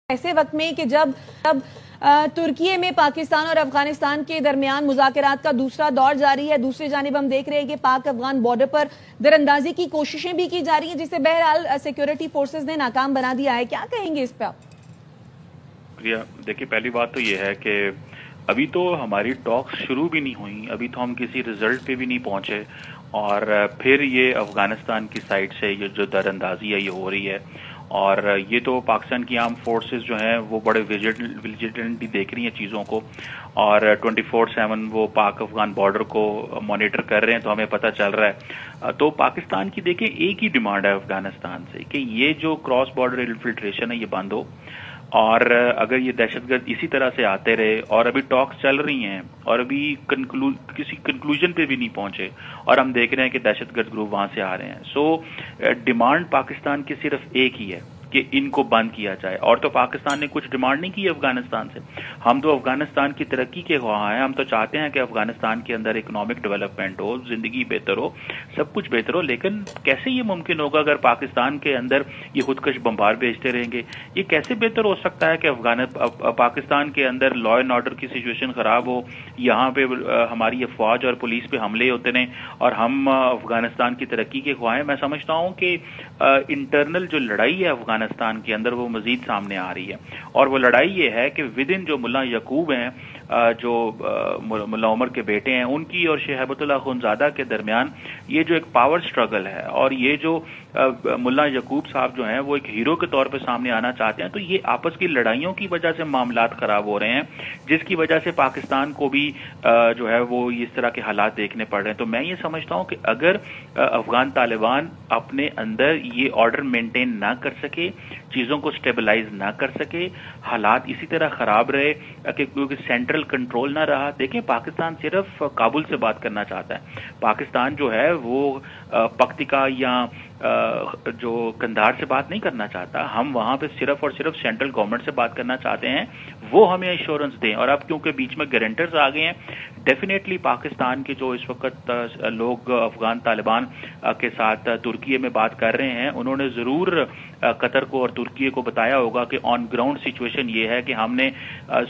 ایسے وقت میں کہ جب ترکی میں پاکستان اور افغانستان کے درمیان مذاکرات کا دوسرا دور جاری ہے، دوسری جانب ہم دیکھ رہے ہیں کہ پاک افغان بارڈر پر دراندازی کی کوششیں بھی کی جا رہی ہیں، جسے بہرحال سیکیورٹی فورسز نے ناکام بنا دیا ہے. کیا کہیں گے اس پہ آپ؟ دیکھیے، پہلی بات تو یہ ہے کہ ابھی تو ہماری ٹاکس شروع بھی نہیں ہوئی، ابھی تو ہم کسی ریزلٹ پہ بھی نہیں پہنچے، اور پھر یہ افغانستان کی سائڈ سے یہ جو دراندازی ہے یہ ہو رہی ہے، اور یہ تو پاکستان کی آرم فورسز جو ہیں وہ بڑے ویجیلنٹلی دیکھ رہی ہیں چیزوں کو، اور 24/7 وہ پاک افغان بارڈر کو مانیٹر کر رہے ہیں، تو ہمیں پتہ چل رہا ہے. تو پاکستان کی دیکھیں ایک ہی ڈیمانڈ ہے افغانستان سے کہ یہ جو کراس بارڈر انفلٹریشن ہے یہ بند ہو، اور اگر یہ دہشت گرد اسی طرح سے آتے رہے، اور ابھی ٹاکس چل رہی ہیں اور ابھی کسی کنکلوژن پہ بھی نہیں پہنچے، اور ہم دیکھ رہے ہیں کہ دہشت گرد گروپ وہاں سے آ رہے ہیں، سو ڈیمانڈ پاکستان کی صرف ایک ہی ہے کہ ان کو بند کیا جائے. اور تو پاکستان نے کچھ ڈیمانڈ نہیں کی افغانستان سے، ہم تو افغانستان کی ترقی کے خواہاں ہیں، ہم تو چاہتے ہیں کہ افغانستان کے اندر اکنامک ڈیولپمنٹ ہو، زندگی بہتر ہو، سب کچھ بہتر ہو. لیکن کیسے یہ ممکن ہوگا اگر پاکستان کے اندر یہ خودکش بمبار بھیجتے رہیں گے؟ یہ کیسے بہتر ہو سکتا ہے کہ پاکستان کے اندر لا اینڈ آرڈر کی سچویشن خراب ہو، یہاں پہ ہماری افواج اور پولیس پہ حملے ہوتے رہیں اور ہم افغانستان کی ترقی کے خواہاں ہیں؟ میں سمجھتا ہوں کہ انٹرنل جو لڑائی ہے افغانستان کے اندر وہ مزید سامنے آ رہی ہے، اور وہ لڑائی یہ ہے کہ ودن جو ملا یعقوب ہیں، جو ملا عمر کے بیٹے ہیں، ان کی اور شیخ ہیبت اللہ خونزادہ کے درمیان یہ جو ایک پاور سٹرگل ہے، اور یہ جو ملا یعقوب صاحب جو ہیں وہ ایک ہیرو کے طور پہ سامنے آنا چاہتے ہیں، تو یہ آپس کی لڑائیوں کی وجہ سے معاملات خراب ہو رہے ہیں، جس کی وجہ سے پاکستان کو بھی جو ہے وہ اس طرح کے حالات دیکھنے پڑ رہے ہیں. تو میں یہ سمجھتا ہوں کہ اگر افغان طالبان اپنے اندر یہ آرڈر مینٹین نہ کر سکے، چیزوں کو سٹیبلائز نہ کر سکے، حالات اسی طرح خراب رہے کہ کیونکہ سینٹرل کنٹرول نہ رہا. دیکھیں، پاکستان صرف کابل سے بات کرنا چاہتا ہے، پاکستان جو ہے وہ پکتیکا یا جو قندھار سے بات نہیں کرنا چاہتا. ہم وہاں پہ صرف اور صرف سینٹرل گورنمنٹ سے بات کرنا چاہتے ہیں، وہ ہمیں ایشورنس دیں. اور اب کیونکہ بیچ میں گارنٹرز آ گئے ہیں، ڈیفینیٹلی پاکستان کے جو اس وقت لوگ افغان طالبان کے ساتھ ترکی میں بات کر رہے ہیں، انہوں نے ضرور قطر کو اور ترکی کو بتایا ہوگا کہ آن گراؤنڈ سچویشن یہ ہے کہ ہم نے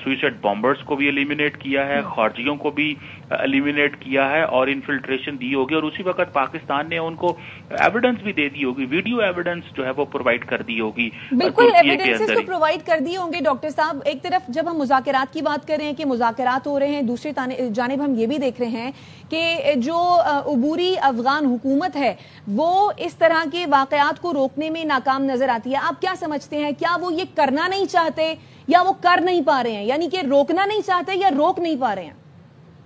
سوئسائڈ بامبرز کو بھی ایلیمینیٹ کیا ہے، خارجیوں کو بھی ایلیمینیٹ کیا ہے، اور انفلٹریشن دی ہوگی، اور اسی وقت پاکستان نے ان کو ایویڈنس بھی دے دی ہوگی، ویڈیو ایویڈنس جو ہے وہ پرووائڈ کر دی ہوگی. بالکل ایویڈنسز تو پرووائڈ کر دیے ہوں گے. ڈاکٹر صاحب، ایک طرف جب ہم مذاکرات کی بات کر رہے ہیں کہ مذاکرات ہو رہے ہیں، دوسری جانب ہم یہ بھی دیکھ رہے ہیں کہ جو عبوری افغان حکومت ہے وہ اس طرح کے واقعات کو روکنے میں ناکام نظر آتی ہے. آپ کیا سمجھتے ہیں، کیا وہ یہ کرنا نہیں چاہتے یا وہ کر نہیں پا رہے ہیں، یعنی کہ روکنا نہیں چاہتے یا روک نہیں پا رہے ہیں؟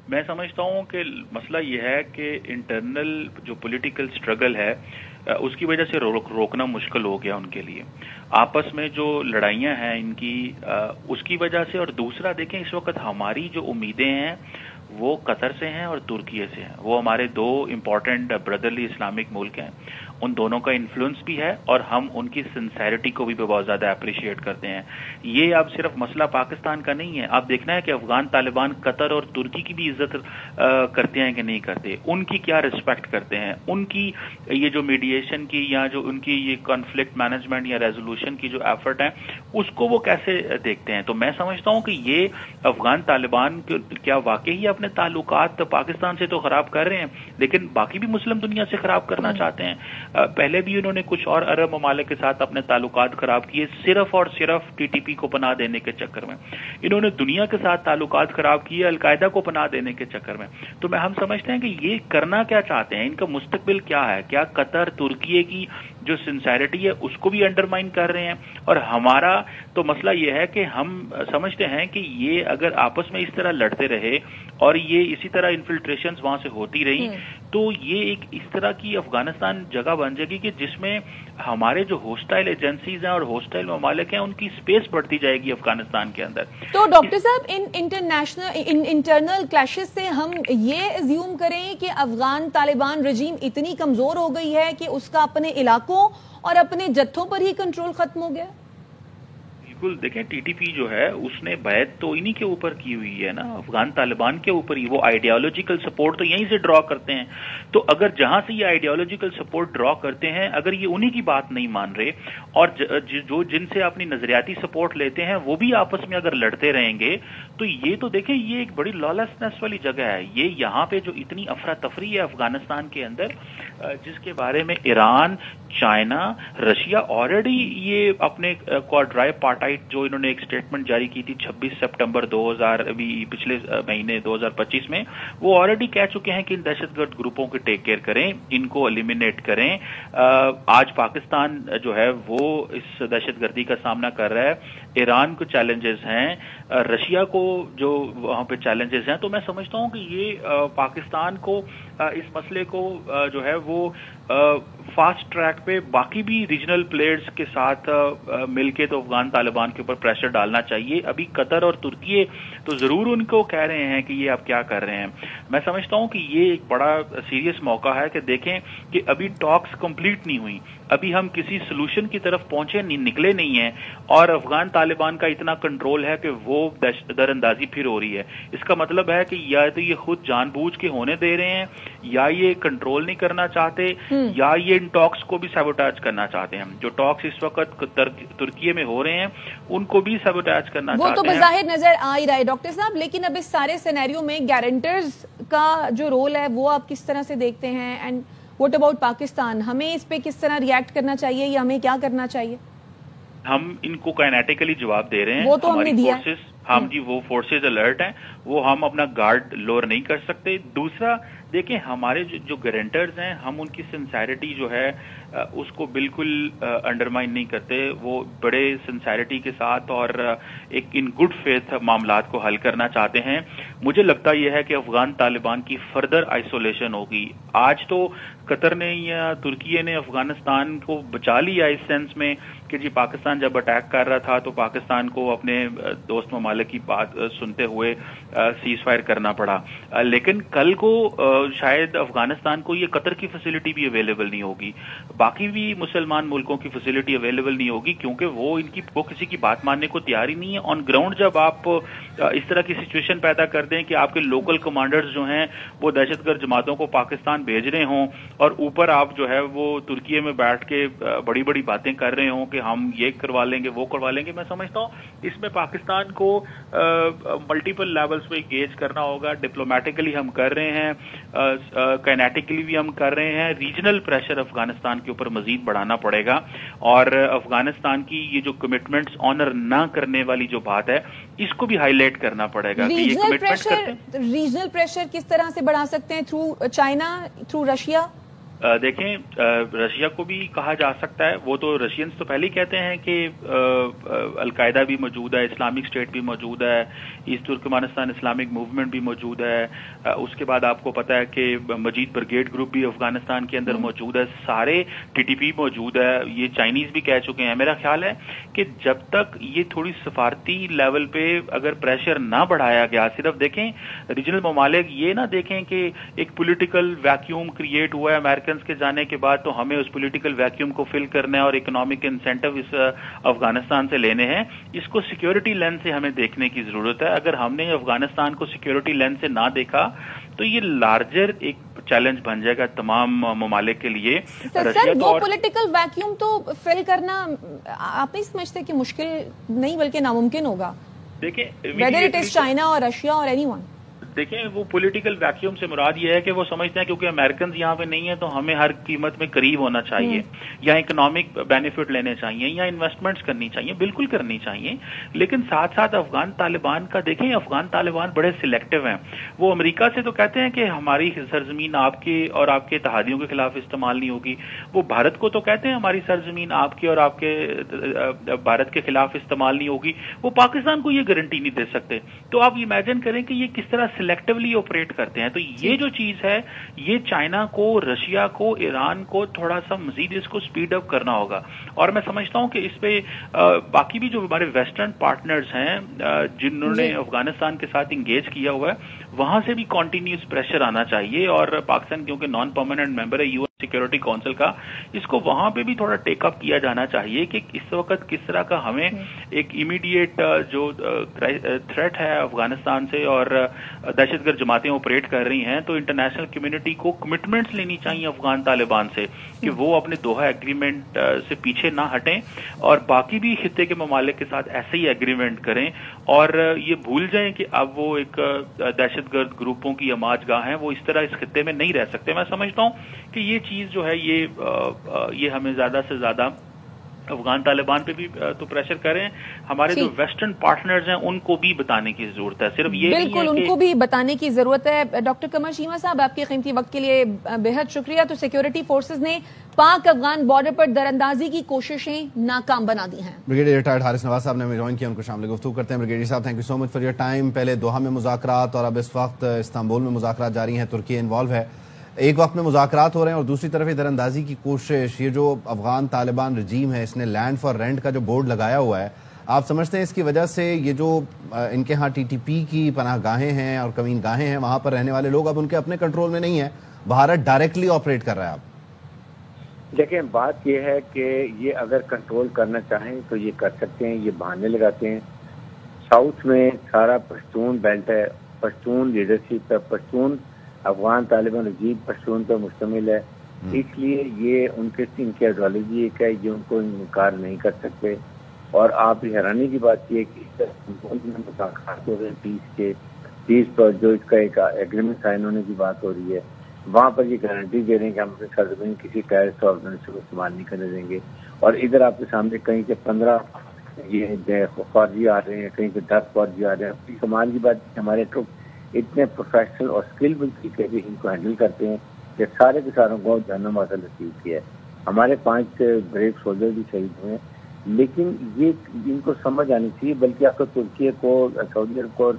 میں سمجھتا ہوں کہ مسئلہ یہ ہے کہ انٹرنل جو پولیٹیکل سٹرگل ہے اس کی وجہ سے روکنا مشکل ہو گیا ان کے لیے، آپس میں جو لڑائیاں ہیں ان کی اس کی وجہ سے. اور دوسرا دیکھیں، اس وقت ہماری جو امیدیں ہیں وہ قطر سے ہیں اور ترکی سے ہیں، وہ ہمارے دو امپورٹنٹ برادرلی اسلامک ملک ہیں، ان دونوں کا انفلوئنس بھی ہے، اور ہم ان کی سنسیریٹی کو بھی بہت زیادہ اپریشیٹ کرتے ہیں. یہ اب صرف مسئلہ پاکستان کا نہیں ہے، آپ دیکھنا ہے کہ افغان طالبان قطر اور ترکی کی بھی عزت کرتے ہیں کہ نہیں کرتے، ان کی کیا ریسپیکٹ کرتے ہیں، ان کی یہ جو میڈیشن کی یا جو ان کی یہ کانفلکٹ مینجمنٹ یا ریزولوشن کی جو ایفرٹ ہے اس کو وہ کیسے دیکھتے ہیں. تو میں سمجھتا ہوں کہ یہ افغان طالبان کیا واقعی اپنے تعلقات پاکستان سے تو خراب کر رہے ہیں، لیکن باقی بھی مسلم دنیا سے خراب کرنا چاہتے ہیں. پہلے بھی انہوں نے کچھ اور عرب ممالک کے ساتھ اپنے تعلقات خراب کیے، صرف اور صرف ٹی ٹی پی کو پناہ دینے کے چکر میں. انہوں نے دنیا کے ساتھ تعلقات خراب کیے القاعدہ کو پناہ دینے کے چکر میں. تو ہم سمجھتے ہیں کہ یہ کرنا کیا چاہتے ہیں، ان کا مستقبل کیا ہے، کیا قطر ترکی کی جو سنسیریٹی ہے اس کو بھی انڈرمائن کر رہے ہیں. اور ہمارا تو مسئلہ یہ ہے کہ ہم سمجھتے ہیں کہ یہ اگر آپس میں اس طرح لڑتے رہے اور یہ اسی طرح انفلٹریشنز وہاں سے ہوتی رہی تو یہ ایک اس طرح کی افغانستان جگہ بن جائے گی کہ جس میں ہمارے جو ہوسٹائل ایجنسیز ہیں اور ہوسٹائل ممالک ہیں ان کی سپیس بڑھتی جائے گی افغانستان کے اندر. تو ڈاکٹر صاحب، انٹرنل کلیشز سے ہم یہ ایزیوم کریں کہ افغان طالبان رجیم اتنی کمزور ہو گئی ہے کہ اس کا اپنے علاقوں اور اپنے جتھوں پر ہی کنٹرول ختم ہو گیا؟ बिल्कुल देखें, टीटीपी जो है उसने बैत तो इन्हीं के ऊपर की हुई है ना, अफगान तालिबान के ऊपर ही। वो आइडियोलॉजिकल सपोर्ट तो यहीं से ड्रॉ करते हैं। तो अगर जहां से ये आइडियोलॉजिकल सपोर्ट ड्रॉ करते हैं, अगर ये उन्हीं की बात नहीं मान रहे और जो जिनसे अपनी नजरियाती सपोर्ट लेते हैं वो भी आपस में अगर लड़ते रहेंगे, तो ये तो देखें ये एक बड़ी लॉलेसनेस वाली जगह है। ये यहाँ पे जो इतनी अफरा तफरी है अफगानिस्तान के अंदर, जिसके बारे में ईरान, चाइना, रशिया ऑलरेडी ये अपने क्वाड्राइपार्टाइट जो इन्होंने एक स्टेटमेंट जारी की थी 26 सितंबर 2000 अभी पिछले महीने 2025 में, वो ऑलरेडी कह चुके हैं कि इन दहशतगर्द ग्रुपों को टेक केयर करें, इनको एलिमिनेट करें। आज पाकिस्तान जो है वो इस दहशतगर्दी का सामना कर रहा है। ईरान को चैलेंजेस हैं, रशिया को जो वहां पे चैलेंजेस हैं। तो मैं समझता हूं कि ये पाकिस्तान को इस मसले को जो है वो फास्ट ट्रैक पे बाकी भी रीजनल प्लेयर्स के साथ मिलके तो अफगान तालिबान के ऊपर प्रेशर डालना चाहिए। अभी कतर और तुर्की तो जरूर उनको कह रहे हैं कि ये आप क्या कर रहे हैं। मैं समझता हूं कि ये एक बड़ा सीरियस मौका है कि देखें कि अभी टॉक्स कंप्लीट नहीं हुई, अभी हम किसी सोल्यूशन की तरफ पहुंचे निकले नहीं है, और अफगान तालिबान का इतना कंट्रोल है कि वो दरअंदाजी फिर हो रही है। इसका मतलब है कि या तो ये खुद जानबूझ के होने दे रहे हैं, या ये कंट्रोल नहीं करना चाहते, या ये इन टॉक्स को भी सैबोटाज करना चाहते हैं। जो टॉक्स इस वक्त तुर्की में हो रहे हैं उनको भी सैबोटाज करना चाहते हैं। वो तो बज़ाहिर नजर आ ही रहा है डॉक्टर साहब, लेकिन अब इस सारे सिनेरियो में गारंटर्स का जो रोल है वो आप किस तरह से देखते हैं? एंड व्हाट अबाउट पाकिस्तान, हमें इस पे किस तरह रिएक्ट करना चाहिए या हमें क्या करना चाहिए? हम इनको काइनेटिकली जवाब दे रहे हैं। वो तो हमने दिया। हम जी वो फोर्सेज अलर्ट हैं, वो हम अपना गार्ड लोअर नहीं कर सकते। दूसरा देखिए, हमारे जो गारंटर्स हैं, हम उनकी सिंसेरिटी जो है उसको बिल्कुल अंडरमाइन नहीं करते। वो बड़े सिंसेरिटी के साथ और एक इन गुड फेथ मामलात को हल करना चाहते हैं। मुझे लगता यह है कि अफगान तालिबान की फर्दर आइसोलेशन होगी। आज तो कतर ने या तुर्की ने अफगानिस्तान को बचा लिया इस सेंस में कि जी पाकिस्तान जब अटैक कर रहा था तो पाकिस्तान को अपने दोस्त ममालिक की बात सुनते हुए सीज फायर करना पड़ा। लेकिन कल को शायद अफगानिस्तान को ये कतर की फैसिलिटी भी अवेलेबल नहीं होगी, बाकी भी मुसलमान मुल्कों की फैसिलिटी अवेलेबल नहीं होगी, क्योंकि वो किसी की बात मानने को तैयार ही नहीं है। ऑन ग्राउंड जब आप इस तरह की सिचुएशन पैदा कर दें कि आपके लोकल कमांडर्स जो हैं वो दहशतगर्द जमातों को पाकिस्तान भेज रहे हों, और ऊपर आप जो है वो तुर्की में बैठ के बड़ी बड़ी बातें कर रहे हों कि हम ये करवा लेंगे वो करवा लेंगे, मैं समझता हूं इसमें पाकिस्तान को मल्टीपल लेवल्स पे एंगेज करना होगा। डिप्लोमेटिकली हम कर रहे हैं, काइनेटिकली भी हम कर रहे हैं। रीजनल प्रेशर अफगानिस्तान के ऊपर मजीद बढ़ाना पड़ेगा, और अफगानिस्तान की ये जो कमिटमेंट्स ऑनर ना करने वाली जो बात है इसको भी हाईलाइट करना पड़ेगा कि ये कमिटमेंट करते हैं। रीजनल प्रेशर किस तरह से बढ़ा सकते हैं? Through China, through Russia? देखें, रशिया को भी कहा जा सकता है। वो तो रशियंस तो पहले ही कहते हैं कि अलकायदा भी मौजूद है, इस्लामिक स्टेट भी मौजूद है, ईस्ट तुर्कमानिस्तान इस्लामिक मूवमेंट भी मौजूद है। उसके बाद आपको पता है कि मजीद ब्रिगेड ग्रुप भी अफगानिस्तान के अंदर मौजूद है, सारे टीटीपी मौजूद है। ये चाइनीज भी कह चुके हैं। मेरा ख्याल है कि जब तक ये थोड़ी सफारती लेवल पे अगर प्रेशर ना बढ़ाया गया, सिर्फ देखें रीजनल ममालिक ये ना देखें कि एक पॉलिटिकल वैक्यूम क्रिएट हुआ है अमेरिकन के जाने के बाद, तो हमें उस पॉलिटिकल वैक्यूम को फिल करना है और इकोनॉमिक इंसेंटिव इस अफगानिस्तान से लेने हैं। इसको सिक्योरिटी लेंस से हमें देखने की जरूरत है। अगर हमने अफगानिस्तान को सिक्योरिटी लेंस से ना देखा तो ये लार्जर एक चैलेंज बन जाएगा तमाम ममालिक के लिए। सर, वो पॉलिटिकल वैक्यूम तो फिल करना आप नहीं समझते कि मुश्किल नहीं बल्कि नामुमकिन होगा? देखिए, वेदर इट इज चाइना और रशिया और एनीवन। देखें, वो पॉलिटिकल वैक्यूम से मुराद ये है कि वो समझते हैं क्योंकि अमेरिकन यहाँ पे नहीं है तो हमें हर कीमत में करीब होना चाहिए, या इकोनॉमिक बेनिफिट लेने चाहिए, या इन्वेस्टमेंट्स करनी चाहिए, बिल्कुल करनी चाहिए। लेकिन साथ साथ अफगान तालिबान का देखें, अफगान तालिबान बड़े सिलेक्टिव हैं। वो अमेरिका से तो कहते हैं कि हमारी सरजमीन आपके और आपके इत्तेहादियों के खिलाफ इस्तेमाल नहीं होगी। वो भारत को तो कहते हैं हमारी सरजमीन आपके और आपके भारत के खिलाफ इस्तेमाल नहीं होगी। वो पाकिस्तान को ये गारंटी नहीं दे सकते। तो आप इमेजिन करें कि ये किस तरह सिलेक्टिवली ऑपरेट करते हैं। तो ये जो चीज है, ये चाइना को, रशिया को, ईरान को थोड़ा सा मजीद इसको स्पीड अप करना होगा। और मैं समझता हूं कि इस पे बाकी भी जो हमारे वेस्टर्न पार्टनर्स हैं जिन्होंने अफगानिस्तान के साथ इंगेज किया हुआ है, वहां से भी कॉन्टिन्यूस प्रेशर आना चाहिए। और पाकिस्तान क्योंकि नॉन परमानेंट मेंबर है यूएन सिक्योरिटी काउंसिल का, इसको वहां पे भी थोड़ा टेक अप किया जाना चाहिए कि इस वक्त किस तरह का हमें एक इमीडिएट जो थ्रेट है अफगानिस्तान से और दहशतगर्द जमातें ऑपरेट कर रही हैं, तो इंटरनेशनल कम्युनिटी को कमिटमेंट्स लेनी चाहिए अफगान तालिबान से कि वो अपने दोहा एग्रीमेंट से पीछे ना हटें और बाकी भी खित्ते के ममालिक के साथ ऐसे ही एग्रीमेंट करें और ये भूल जाएं कि अब वो एक दहशतगर्द ग्रुपों की अमाजगाह है, वो इस तरह इस खित्ते में नहीं रह सकते। मैं समझता हूं कि ये चीज जो है ये हमें ज्यादा से ज्यादा अफगान तालिबान पे भी तो प्रेशर करें, हमारे जो वेस्टर्न पार्टनर्स हैं उनको भी बताने की जरूरत है। सिर्फ ये बिल्कुल उनको भी बताने की जरूरत है। डॉक्टर कमर चीमा साहब, आपके कीमती वक्त के लिए बेहद शुक्रिया। तो सिक्योरिटी फोर्सेस ने पाक अफगान बॉर्डर पर दरअंदाजी की कोशिशें नाकाम बना दी हैं। ब्रिगेडियर रिटायर्ड हारिस नवाज साहब ने हमें ज्वाइन किया, उनको शामिल गुफ्तगू करते हैं। ब्रिगेडियर साहब, thank you so much for your time. पहले दोहा में मुज़ाकरात और अब इस वक्त इस्तांबुल में मुज़ाकरात जारी हैं, तुर्की इन्वॉल्व है। एक वक्त में मुज़ाकरात हो रहे हैं और दूसरी तरफ दरअंदाजी की कोशिश। ये जो अफगान तालिबान रजीम है, इसने लैंड फॉर रेंट का जो बोर्ड लगाया हुआ है, आप समझते हैं इसकी वजह से ये जो इनके यहाँ टीटीपी की पनाहगाहें हैं और कमीन गाहें हैं, वहां पर रहने वाले लोग अब उनके अपने कंट्रोल में नहीं है, भारत डायरेक्टली ऑपरेट कर रहा है? अब देखिए, बात यह है कि ये अगर कंट्रोल करना चाहें तो ये कर सकते हैं। ये बहाने लगाते हैं। साउथ में सारा पश्तून बेल्ट है, पश्तून लीडरशिप है, पश्तून अफगान तालिबान रजीम पश्तून पर मुश्तमिल है, इसलिए ये इनकी आइडियोलॉजी एक है, ये उनको इनकार नहीं कर सकते। और आप हैरानी की बात ये कि मुज़ाकरात हो रहे हैं पीस पर, जो इसका एक एग्रीमेंट साइन होने की बात हो रही है, वहाँ पर ये गारंटी दे रहे हैं कि हम अपने सरजमीन किसी टेररिस्ट ऑर्गेनाइजेशन को इस्तेमाल नहीं करने देंगे। और इधर आपके सामने कहीं से 15 ये फौजी आ रहे हैं, कहीं से 10 फौजी आ रहे हैं। कमाल की बात हमारे ट्रुप इतने प्रोफेशनल और स्किलफुल तरीके से इनको हैंडल करते हैं कि सारे के सारों को जन्म हासिल नसीब किया है। हमारे 5 ब्रेव सोल्जर भी शहीद हुए, लेकिन ये इनको समझ आनी चाहिए। बल्कि आपको तुर्की को, सऊदी अरब को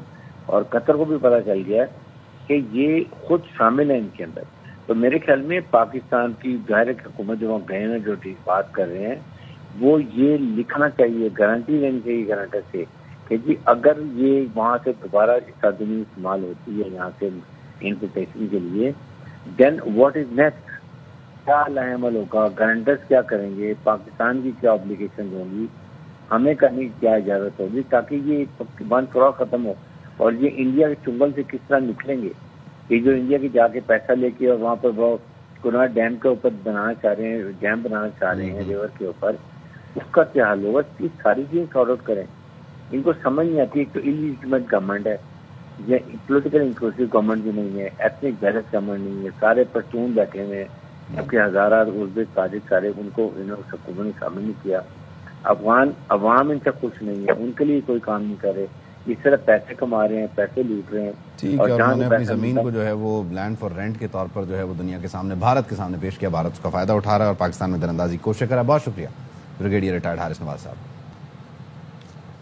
और कतर को भी पता चल गया है कि ये खुद शामिल है इनके अंदर। तो मेरे ख्याल में पाकिस्तान की जाहिर हुकूमत जो वहाँ गए हैं, जो बात कर रहे हैं, वो ये लिखना चाहिए, गारंटी लेनी चाहिए गारंटर से कि जी अगर ये वहाँ से दोबारा सरजमीन इस्तेमाल होती है यहाँ से इन्फिल्ट्रेशन के लिए, देन व्हाट इज नेक्स्ट, क्या अमल होगा, गारंटर्स क्या करेंगे, पाकिस्तान की क्या ऑब्लिगेशन होंगी, हमें करने की क्या इजाजत होगी, ताकि ये वन फॉर ऑल खत्म हो। और ये इंडिया के चुंगल से किस तरह निकलेंगे, ये जो इंडिया की जाके पैसा लेके और वहाँ पर वो कुनार डैम के ऊपर बनाना चाह रहे हैं, डैम बनाना चाह रहे हैं रिवर के ऊपर, उसका क्या हाल होगा? ये सारी चीजें सॉर्ट आउट करें। इनको समझ नहीं आती। एक तो इलीजिटिमेट गवर्नमेंट है, ये पॉलिटिकल इंक्लूसिव गवर्नमेंट भी नहीं है, एथनिक बैलेंस गवर्नमेंट नहीं है, सारे पश्तून बैठे हुए हैं, जबकि हजारा उज़्बेक ताजिक सारे उनको हुकूमत ने शामिल नहीं किया। अवाम इनसे खुश नहीं है, उनके लिए कोई काम नहीं कर रहे, इस तरह पैसे कमा रहे हैं, पैसे लूट रहे हैं। ठीक है, और उन्होंने अपनी जमीन को जो है वो लैंड फॉर रेंट के तौर पर जो है वो दुनिया के सामने, भारत के सामने पेश किया। भारत उसका फायदा उठा रहा है और पाकिस्तान में दरअंदाजी की कोशिश कर रहा है। बहुत शुक्रिया ब्रिगेडियर रिटायर्ड हारिस नवाज साहब।